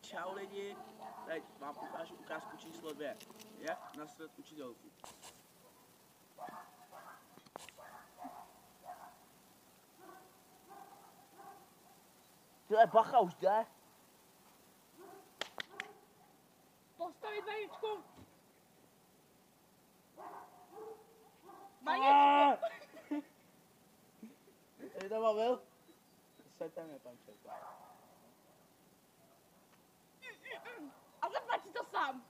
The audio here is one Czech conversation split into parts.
Čau lidi, teď vám ukážu ukázku číslo 2. Jak nasrat učitelku. Tyhle bacha už jde. Postavit vajíčku. Vajíčku. Tady to bavil? Sete mě, pan Čerko. A zaplatí to sám.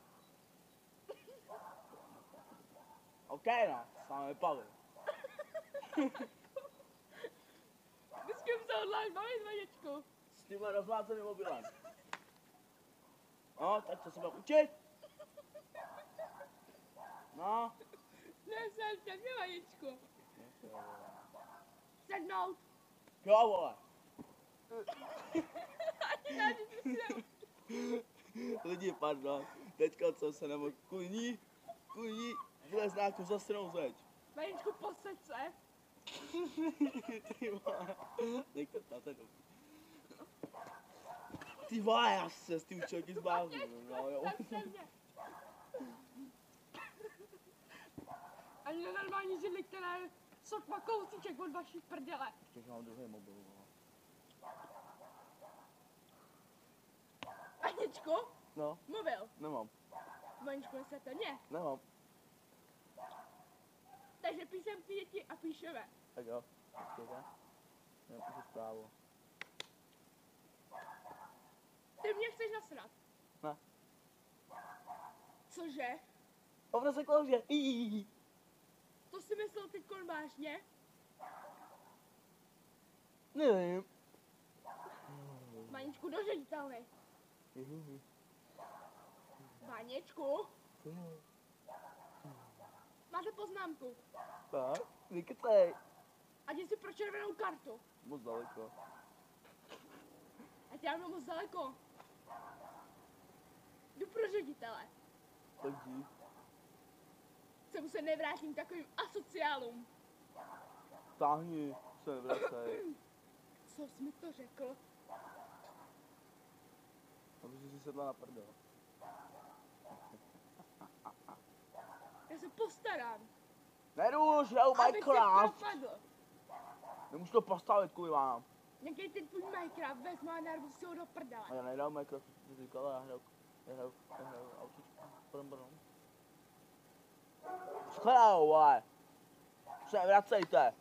OK no, sám nepavil. Vy s kým se hodláš bavit, vajíčku? S tímhle rozmáceným mobilem. No, tak co se budeme učit? No. Ne, jsem mě, vajíčku. Sednout. Jo, vole. Ani ne, že ty si Lidi, pardon. Teďka co se nebo kuní, bude znáku zastrnou zeď. vajíčku, posaď se. Ty vole. Nechte to je dobrý. Ty vole, já se s tím člověky zbláznil, no jo. Jsem mě. Ani nenormální židli, která je sotva kousíček od vaší prdele. Ještě mám druhý mobil, vole. Vajíčku, No, mobil. nemám, Vajíčku, se to ne. nemám. Takže písemky děti a píšeme. Tak jo, počkejte. Nepíšu zprávu. Ty mě chceš nasrat. Ne. Cože? Ovna se klouže. To si myslel teď vážně? Nevím. Vaníčku, do ředitelny. Vaněčku, máte poznámku. Tak, vykecej. A jdi si pro červenou kartu. Moc daleko. Ať já mám moc daleko. Jdu pro ředitele. Tak jdi. Sem se nevrátím k takovým asociálům. Táhni, se nevracej. Co jsi mi to řekl? Aby si sedla na prdel. Já se postarám. Neruš, já Aby se Minecraft. propadl. Nemůžu to postavit kvůli vám. Nějaký ten tvůj Minecraft vezmu a narvu si ho do prdele. A já nehraju Minecraft, ty říkala, já hraju autičku. Pardon. Schledajo, vole. Se vracejte.